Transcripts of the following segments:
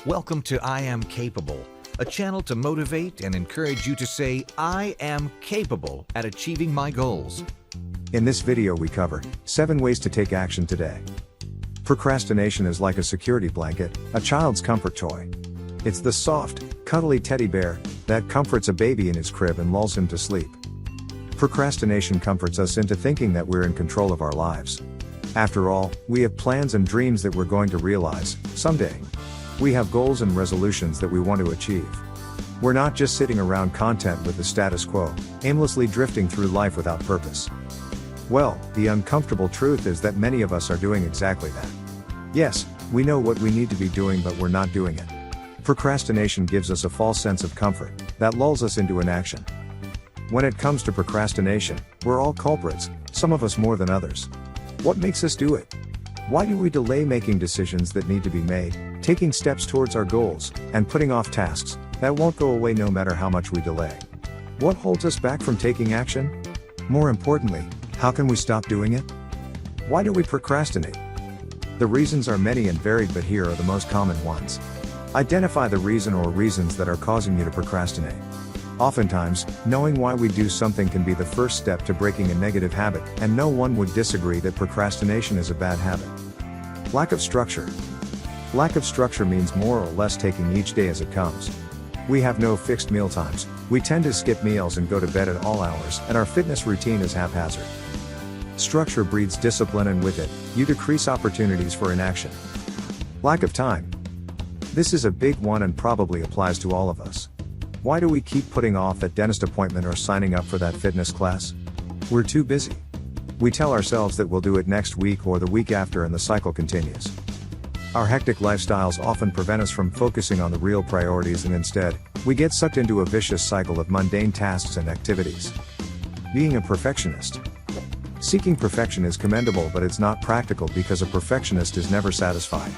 Welcome to I Am Capable, a channel to motivate and encourage you to say, I am capable at achieving my goals. In this video we cover 7 ways to take action today. Procrastination is like a security blanket, a child's comfort toy. It's the soft, cuddly teddy bear that comforts a baby in his crib and lulls him to sleep. Procrastination comforts us into thinking that we're in control of our lives. After all, we have plans and dreams that we're going to realize someday. We have goals and resolutions that we want to achieve. We're not just sitting around content with the status quo, aimlessly drifting through life without purpose. Well, the uncomfortable truth is that many of us are doing exactly that. Yes, we know what we need to be doing, but we're not doing it. Procrastination gives us a false sense of comfort that lulls us into inaction. When it comes to procrastination, we're all culprits, some of us more than others. What makes us do it? Why do we delay making decisions that need to be made, taking steps towards our goals, and putting off tasks that won't go away no matter how much we delay? What holds us back from taking action? More importantly, how can we stop doing it? Why do we procrastinate? The reasons are many and varied, but here are the most common ones. Identify the reason or reasons that are causing you to procrastinate. Oftentimes, knowing why we do something can be the first step to breaking a negative habit, and no one would disagree that procrastination is a bad habit. Lack of structure. Lack of structure means more or less taking each day as it comes. We have no fixed meal times, we tend to skip meals and go to bed at all hours, and our fitness routine is haphazard. Structure breeds discipline, and with it, you decrease opportunities for inaction. Lack of time. This is a big one and probably applies to all of us. Why do we keep putting off that dentist appointment or signing up for that fitness class? We're too busy. We tell ourselves that we'll do it next week or the week after, and the cycle continues. Our hectic lifestyles often prevent us from focusing on the real priorities, and instead, we get sucked into a vicious cycle of mundane tasks and activities. Being a perfectionist. Seeking perfection is commendable, but it's not practical because a perfectionist is never satisfied.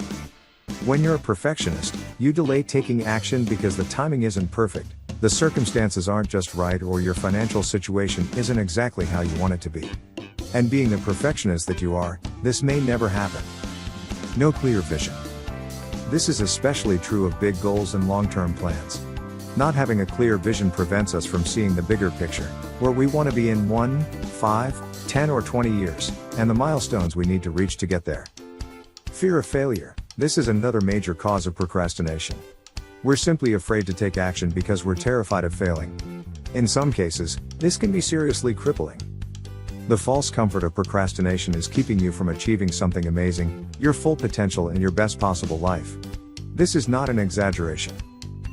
When you're a perfectionist, you delay taking action because the timing isn't perfect, the circumstances aren't just right, or your financial situation isn't exactly how you want it to be. And being the perfectionist that you are, this may never happen. No clear vision. This is especially true of big goals and long-term plans. Not having a clear vision prevents us from seeing the bigger picture, where we want to be in 1, 5, 10 or 20 years, and the milestones we need to reach to get there. Fear of failure. This is another major cause of procrastination. We're simply afraid to take action because we're terrified of failing. In some cases, this can be seriously crippling. The false comfort of procrastination is keeping you from achieving something amazing, your full potential, and your best possible life. This is not an exaggeration.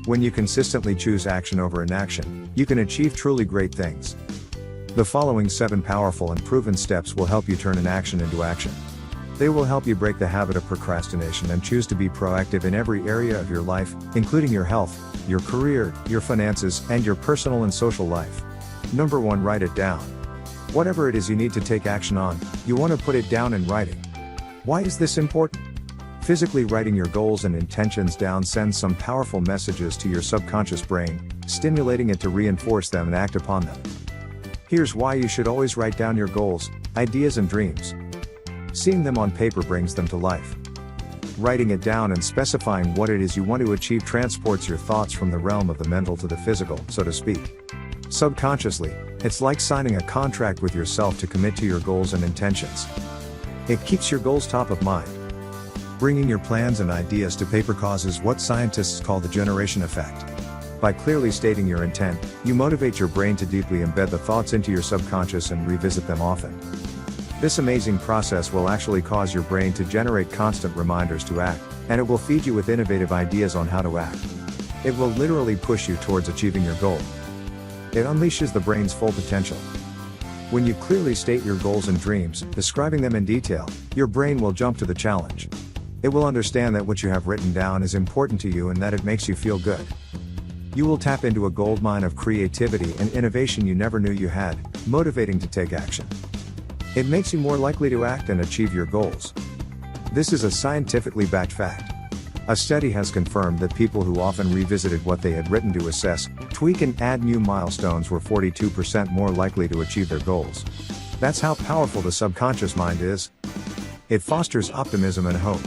When you consistently choose action over inaction, you can achieve truly great things. The following 7 powerful and proven steps will help you turn inaction into action. They will help you break the habit of procrastination and choose to be proactive in every area of your life, including your health, your career, your finances, and your personal and social life. Number 1. Write it down. Whatever it is you need to take action on, you want to put it down in writing. Why is this important? Physically writing your goals and intentions down sends some powerful messages to your subconscious brain, stimulating it to reinforce them and act upon them. Here's why you should always write down your goals, ideas, and dreams. Seeing them on paper brings them to life. Writing it down and specifying what it is you want to achieve transports your thoughts from the realm of the mental to the physical, so to speak. Subconsciously, it's like signing a contract with yourself to commit to your goals and intentions. It keeps your goals top of mind. Bringing your plans and ideas to paper causes what scientists call the generation effect. By clearly stating your intent, you motivate your brain to deeply embed the thoughts into your subconscious and revisit them often. This amazing process will actually cause your brain to generate constant reminders to act, and it will feed you with innovative ideas on how to act. It will literally push you towards achieving your goal. It unleashes the brain's full potential. When you clearly state your goals and dreams, describing them in detail, your brain will jump to the challenge. It will understand that what you have written down is important to you and that it makes you feel good. You will tap into a goldmine of creativity and innovation you never knew you had, motivating to take action. It makes you more likely to act and achieve your goals. This is a scientifically backed fact. A study has confirmed that people who often revisited what they had written to assess, tweak, and add new milestones were 42% more likely to achieve their goals. That's how powerful the subconscious mind is. It fosters optimism and hope.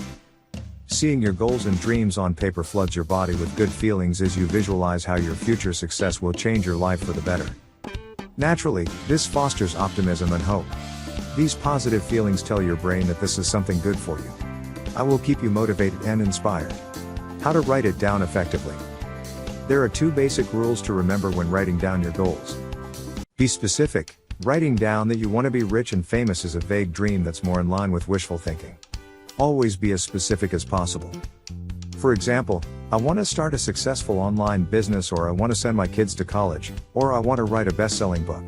Seeing your goals and dreams on paper floods your body with good feelings as you visualize how your future success will change your life for the better. Naturally, this fosters optimism and hope. These positive feelings tell your brain that this is something good for you. I will keep you motivated and inspired. How to write it down effectively. There are 2 basic rules to remember when writing down your goals. Be specific. Writing down that you want to be rich and famous is a vague dream that's more in line with wishful thinking. Always be as specific as possible. For example, I want to start a successful online business, or I want to send my kids to college, or I want to write a best-selling book.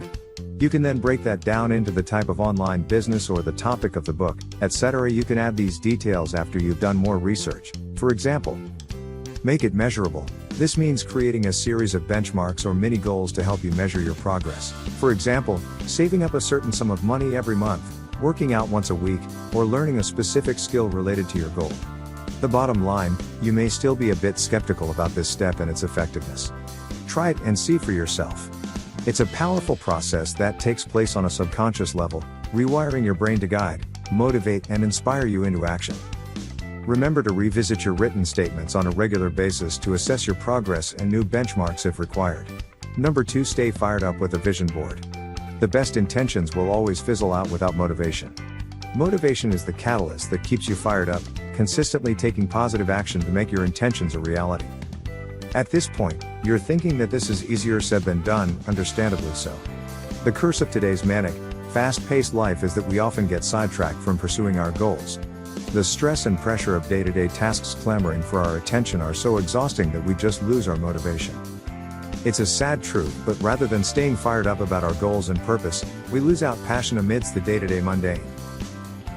You can then break that down into the type of online business or the topic of the book, etc. You can add these details after you've done more research. For example, make it measurable. This means creating a series of benchmarks or mini goals to help you measure your progress. For example, saving up a certain sum of money every month, working out once a week, or learning a specific skill related to your goal. The bottom line, you may still be a bit skeptical about this step and its effectiveness. Try it and see for yourself. It's a powerful process that takes place on a subconscious level, rewiring your brain to guide, motivate, and inspire you into action. Remember to revisit your written statements on a regular basis to assess your progress and new benchmarks if required. Number 2, stay fired up with a vision board. The best intentions will always fizzle out without motivation. Motivation is the catalyst that keeps you fired up, consistently taking positive action to make your intentions a reality. At this point, you're thinking that this is easier said than done, understandably so. The curse of today's manic, fast-paced life is that we often get sidetracked from pursuing our goals. The stress and pressure of day-to-day tasks clamoring for our attention are so exhausting that we just lose our motivation. It's a sad truth, but rather than staying fired up about our goals and purpose, we lose out passion amidst the day-to-day mundane.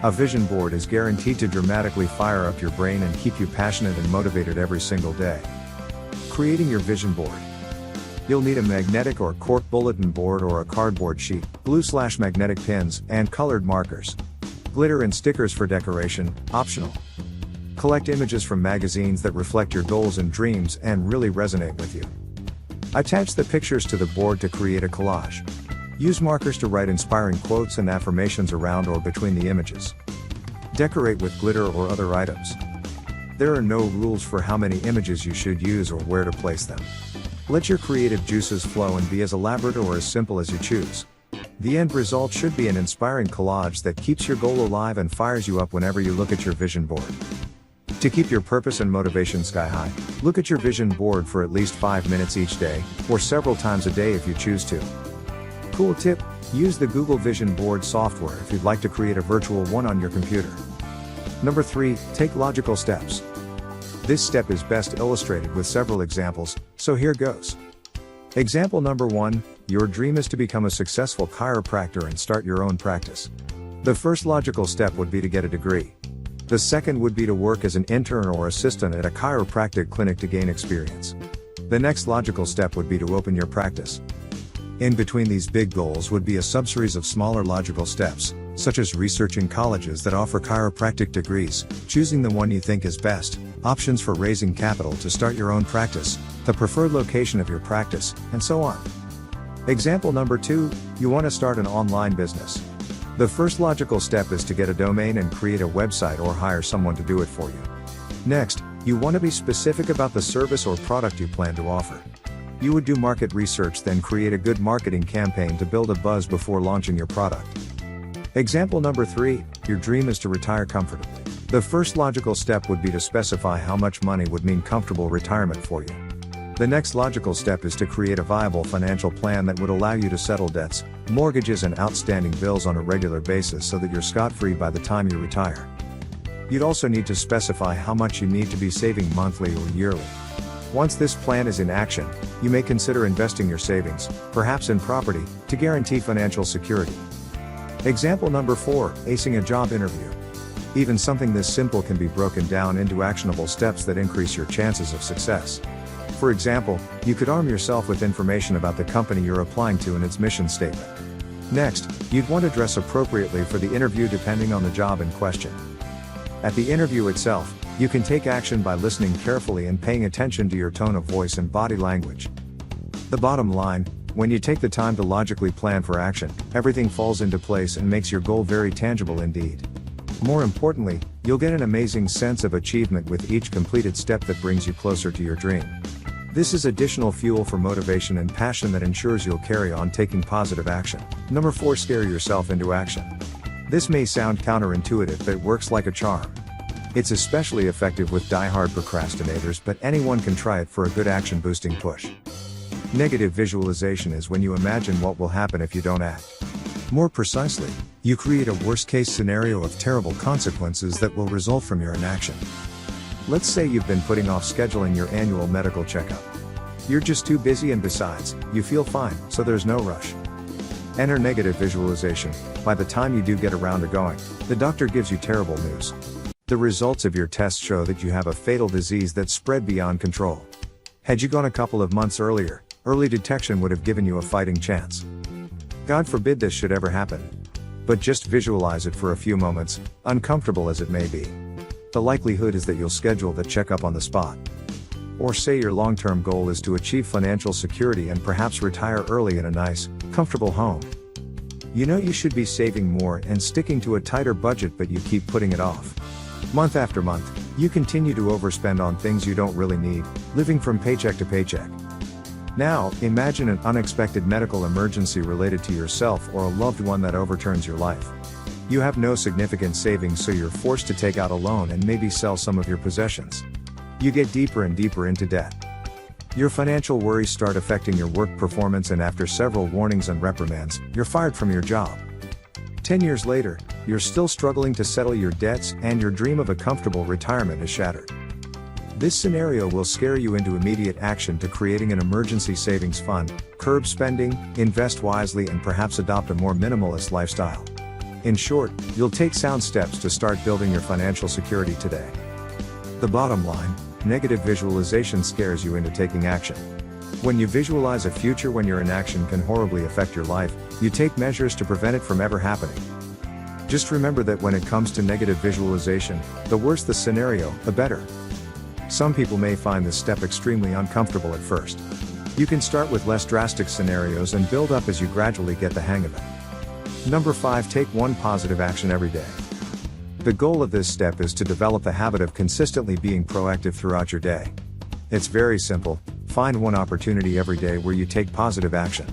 A vision board is guaranteed to dramatically fire up your brain and keep you passionate and motivated every single day. Creating your vision board. You'll need a magnetic or cork bulletin board or a cardboard sheet, glue/magnetic pins, and colored markers. Glitter and stickers for decoration, optional. Collect images from magazines that reflect your goals and dreams and really resonate with you. Attach the pictures to the board to create a collage. Use markers to write inspiring quotes and affirmations around or between the images. Decorate with glitter or other items. There are no rules for how many images you should use or where to place them. Let your creative juices flow and be as elaborate or as simple as you choose. The end result should be an inspiring collage that keeps your goal alive and fires you up whenever you look at your vision board. To keep your purpose and motivation sky high, look at your vision board for at least 5 minutes each day, or several times a day if you choose to. Cool tip: use the Google Vision Board software if you'd like to create a virtual one on your computer. Number 3, take logical steps. This step is best illustrated with several examples, so here goes. Example number 1, your dream is to become a successful chiropractor and start your own practice. The first logical step would be to get a degree. The second would be to work as an intern or assistant at a chiropractic clinic to gain experience. The next logical step would be to open your practice. In between these big goals would be a subseries of smaller logical steps, such as researching colleges that offer chiropractic degrees, choosing the one you think is best, options for raising capital to start your own practice, the preferred location of your practice, and so on. Example number 2, you want to start an online business. The first logical step is to get a domain and create a website or hire someone to do it for you. Next, you want to be specific about the service or product you plan to offer. You would do market research, then create a good marketing campaign to build a buzz before launching your product. Example number 3, your dream is to retire comfortably. The first logical step would be to specify how much money would mean comfortable retirement for you. The next logical step is to create a viable financial plan that would allow you to settle debts, mortgages, and outstanding bills on a regular basis so that you're scot-free by the time you retire. You'd also need to specify how much you need to be saving monthly or yearly. Once this plan is in action, you may consider investing your savings, perhaps in property, to guarantee financial security. Example number 4, acing a job interview. Even something this simple can be broken down into actionable steps that increase your chances of success. For example, you could arm yourself with information about the company you're applying to and its mission statement. Next, you'd want to dress appropriately for the interview depending on the job in question. At the interview itself, you can take action by listening carefully and paying attention to your tone of voice and body language. The bottom line, when you take the time to logically plan for action, everything falls into place and makes your goal very tangible indeed. More importantly, you'll get an amazing sense of achievement with each completed step that brings you closer to your dream. This is additional fuel for motivation and passion that ensures you'll carry on taking positive action. Number 4. Scare yourself into action. This may sound counterintuitive, but it works like a charm. It's especially effective with die-hard procrastinators, but anyone can try it for a good action-boosting push. Negative visualization is when you imagine what will happen if you don't act. More precisely, you create a worst-case scenario of terrible consequences that will result from your inaction. Let's say you've been putting off scheduling your annual medical checkup. You're just too busy, and besides, you feel fine, so there's no rush. Enter negative visualization. By the time you do get around to going, the doctor gives you terrible news. The results of your tests show that you have a fatal disease that's spread beyond control. Had you gone a couple of months earlier, early detection would have given you a fighting chance. God forbid this should ever happen. But just visualize it for a few moments, uncomfortable as it may be. The likelihood is that you'll schedule the checkup on the spot. Or say your long-term goal is to achieve financial security and perhaps retire early in a nice, comfortable home. You know you should be saving more and sticking to a tighter budget, but you keep putting it off. Month after month, you continue to overspend on things you don't really need, living from paycheck to paycheck. Now, imagine an unexpected medical emergency related to yourself or a loved one that overturns your life. You have no significant savings, so you're forced to take out a loan and maybe sell some of your possessions. You get deeper and deeper into debt. Your financial worries start affecting your work performance, and after several warnings and reprimands, you're fired from your job. 10 years later, you're still struggling to settle your debts, and your dream of a comfortable retirement is shattered. This scenario will scare you into immediate action to creating an emergency savings fund, curb spending, invest wisely, and perhaps adopt a more minimalist lifestyle. In short, you'll take sound steps to start building your financial security today. The bottom line, negative visualization scares you into taking action. When you visualize a future when your inaction can horribly affect your life, you take measures to prevent it from ever happening. Just remember that when it comes to negative visualization, the worse the scenario, the better. Some people may find this step extremely uncomfortable at first. You can start with less drastic scenarios and build up as you gradually get the hang of it. Number 5. Take one positive action every day. The goal of this step is to develop the habit of consistently being proactive throughout your day. It's very simple. Find one opportunity every day where you take positive action.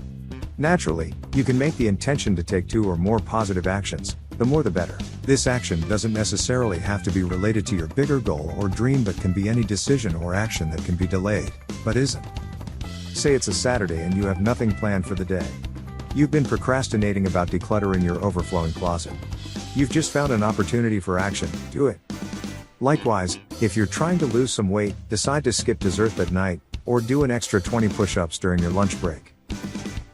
Naturally, you can make the intention to take 2 or more positive actions. The more the better. This action doesn't necessarily have to be related to your bigger goal or dream, but can be any decision or action that can be delayed, but isn't. Say it's a Saturday and you have nothing planned for the day. You've been procrastinating about decluttering your overflowing closet. You've just found an opportunity for action. Do it. Likewise, if you're trying to lose some weight, decide to skip dessert that night, or do an extra 20 push-ups during your lunch break.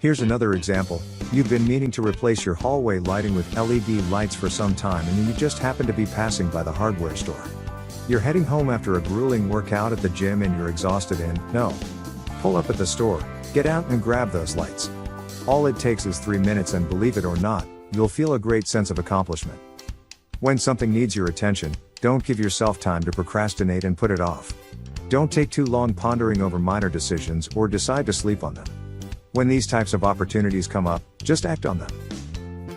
Here's another example. You've been meaning to replace your hallway lighting with LED lights for some time, and you just happen to be passing by the hardware store. You're heading home after a grueling workout at the gym and you're exhausted, and no. Pull up at the store, get out and grab those lights. All it takes is 3 minutes, and believe it or not, you'll feel a great sense of accomplishment. When something needs your attention, don't give yourself time to procrastinate and put it off. Don't take too long pondering over minor decisions or decide to sleep on them. When these types of opportunities come up, just act on them.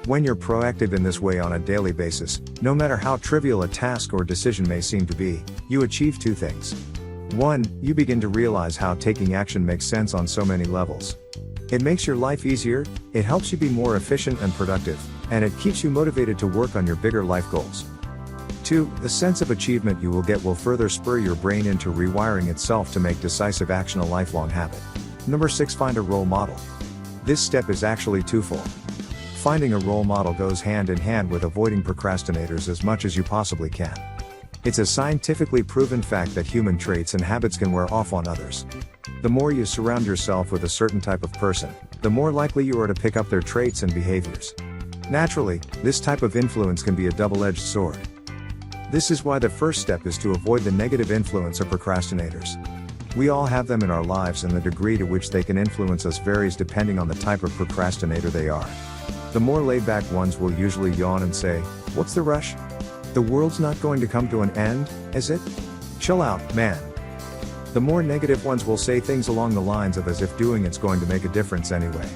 When you're proactive in this way on a daily basis, no matter how trivial a task or decision may seem to be, you achieve 2 things. 1, you begin to realize how taking action makes sense on so many levels. It makes your life easier, it helps you be more efficient and productive, and it keeps you motivated to work on your bigger life goals. 2, the sense of achievement you will get will further spur your brain into rewiring itself to make decisive action a lifelong habit. Number 6. Find a role model. This step is actually twofold. Finding a role model goes hand in hand with avoiding procrastinators as much as you possibly can. It's a scientifically proven fact that human traits and habits can wear off on others. The more you surround yourself with a certain type of person, the more likely you are to pick up their traits and behaviors. Naturally, this type of influence can be a double-edged sword. This is why the first step is to avoid the negative influence of procrastinators. We all have them in our lives, and the degree to which they can influence us varies depending on the type of procrastinator they are. The more laid-back ones will usually yawn and say, "What's the rush? The world's not going to come to an end, is it? Chill out, man." The more negative ones will say things along the lines of as if doing it's going to make a difference anyway.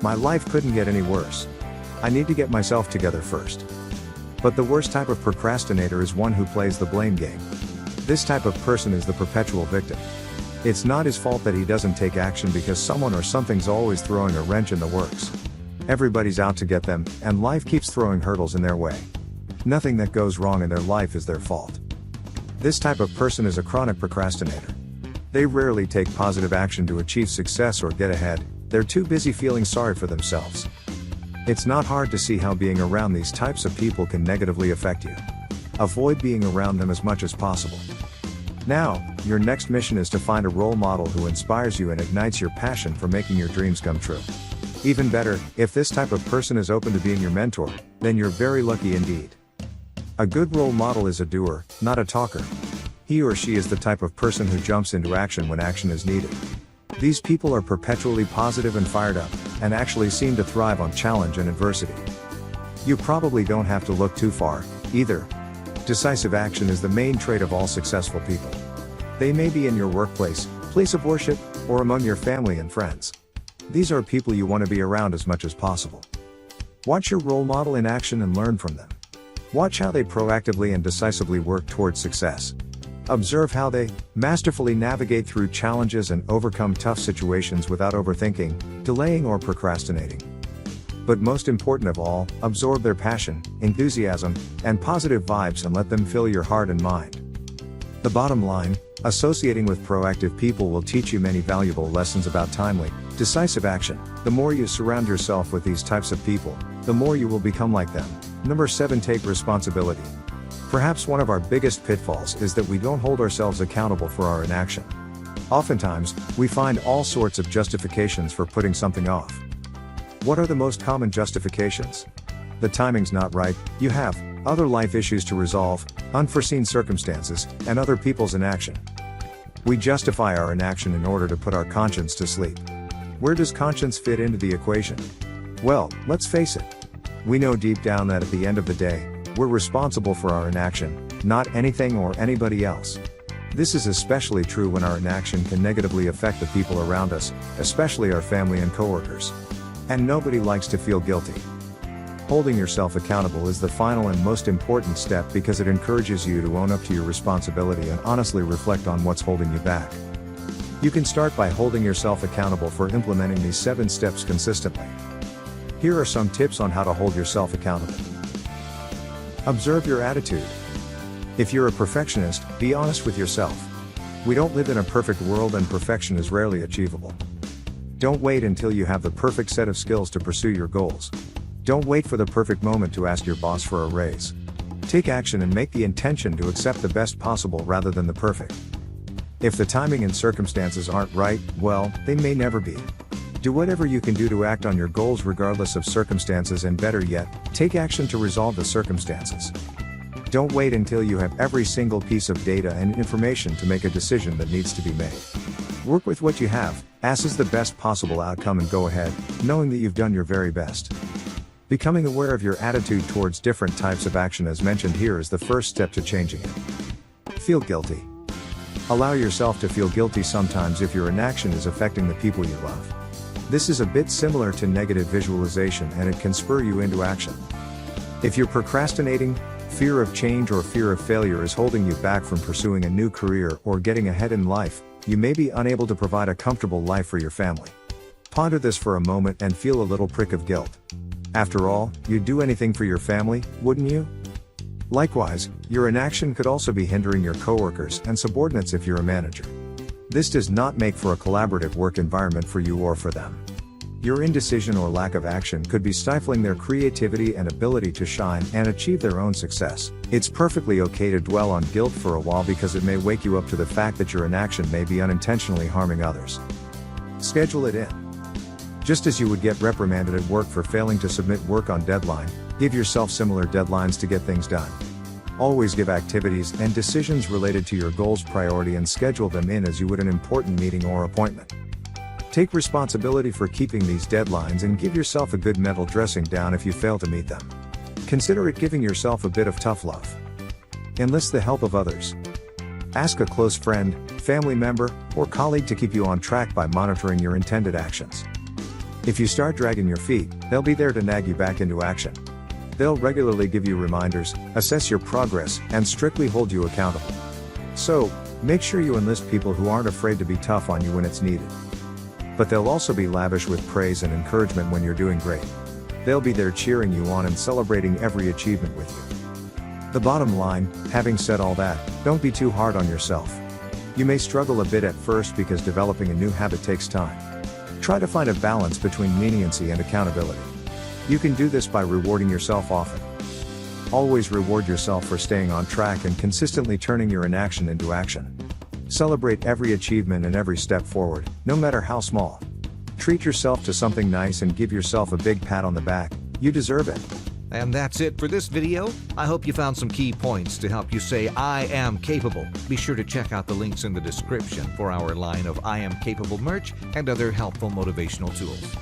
"My life couldn't get any worse. I need to get myself together first." But the worst type of procrastinator is one who plays the blame game. This type of person is the perpetual victim. It's not his fault that he doesn't take action because someone or something's always throwing a wrench in the works. Everybody's out to get them, and life keeps throwing hurdles in their way. Nothing that goes wrong in their life is their fault. This type of person is a chronic procrastinator. They rarely take positive action to achieve success or get ahead, they're too busy feeling sorry for themselves. It's not hard to see how being around these types of people can negatively affect you. Avoid being around them as much as possible. Now, your next mission is to find a role model who inspires you and ignites your passion for making your dreams come true. Even better, if this type of person is open to being your mentor, then you're very lucky indeed. A good role model is a doer, not a talker. He or she is the type of person who jumps into action when action is needed. These people are perpetually positive and fired up, and actually seem to thrive on challenge and adversity. You probably don't have to look too far, either. Decisive action is the main trait of all successful people. They may be in your workplace, place of worship, or among your family and friends. These are people you want to be around as much as possible. Watch your role model in action and learn from them. Watch how they proactively and decisively work towards success. Observe how they masterfully navigate through challenges and overcome tough situations without overthinking, delaying, or procrastinating. But most important of all, absorb their passion, enthusiasm, and positive vibes and let them fill your heart and mind. The bottom line, associating with proactive people will teach you many valuable lessons about timely, decisive action. The more you surround yourself with these types of people, the more you will become like them. Number 7. Take responsibility. Perhaps one of our biggest pitfalls is that we don't hold ourselves accountable for our inaction. Oftentimes, we find all sorts of justifications for putting something off. What are the most common justifications? The timing's not right, you have other life issues to resolve, unforeseen circumstances, and other people's inaction. We justify our inaction in order to put our conscience to sleep. Where does conscience fit into the equation? Well, let's face it. We know deep down that at the end of the day, we're responsible for our inaction, not anything or anybody else. This is especially true when our inaction can negatively affect the people around us, especially our family and coworkers. And nobody likes to feel guilty. Holding yourself accountable is the final and most important step because it encourages you to own up to your responsibility and honestly reflect on what's holding you back. You can start by holding yourself accountable for implementing these 7 steps consistently. Here are some tips on how to hold yourself accountable. Observe your attitude. If you're a perfectionist, be honest with yourself. We don't live in a perfect world and perfection is rarely achievable. Don't wait until you have the perfect set of skills to pursue your goals. Don't wait for the perfect moment to ask your boss for a raise. Take action and make the intention to accept the best possible rather than the perfect. If the timing and circumstances aren't right, well, they may never be. Do whatever you can do to act on your goals regardless of circumstances, and better yet, take action to resolve the circumstances. Don't wait until you have every single piece of data and information to make a decision that needs to be made. Work with what you have, assess the best possible outcome and go ahead, knowing that you've done your very best. Becoming aware of your attitude towards different types of action as mentioned here is the first step to changing it. Feel guilty. Allow yourself to feel guilty sometimes if your inaction is affecting the people you love. This is a bit similar to negative visualization and it can spur you into action. If you're procrastinating, fear of change or fear of failure is holding you back from pursuing a new career or getting ahead in life, you may be unable to provide a comfortable life for your family. Ponder this for a moment and feel a little prick of guilt. After all, you'd do anything for your family, wouldn't you? Likewise, your inaction could also be hindering your coworkers and subordinates if you're a manager. This does not make for a collaborative work environment for you or for them. Your indecision or lack of action could be stifling their creativity and ability to shine and achieve their own success. It's perfectly okay to dwell on guilt for a while because it may wake you up to the fact that your inaction may be unintentionally harming others. Schedule it in. Just as you would get reprimanded at work for failing to submit work on deadline, give yourself similar deadlines to get things done. Always give activities and decisions related to your goals priority and schedule them in as you would an important meeting or appointment. Take responsibility for keeping these deadlines and give yourself a good mental dressing down if you fail to meet them. Consider it giving yourself a bit of tough love. Enlist the help of others. Ask a close friend, family member, or colleague to keep you on track by monitoring your intended actions. If you start dragging your feet, they'll be there to nag you back into action. They'll regularly give you reminders, assess your progress, and strictly hold you accountable. So, make sure you enlist people who aren't afraid to be tough on you when it's needed. But they'll also be lavish with praise and encouragement when you're doing great. They'll be there cheering you on and celebrating every achievement with you. The bottom line, having said all that, don't be too hard on yourself. You may struggle a bit at first because developing a new habit takes time. Try to find a balance between leniency and accountability. You can do this by rewarding yourself often. Always reward yourself for staying on track and consistently turning your inaction into action. Celebrate every achievement and every step forward, no matter how small. Treat yourself to something nice and give yourself a big pat on the back. You deserve it. And that's it for this video. I hope you found some key points to help you say I am capable. Be sure to check out the links in the description for our line of I Am Capable merch and other helpful motivational tools.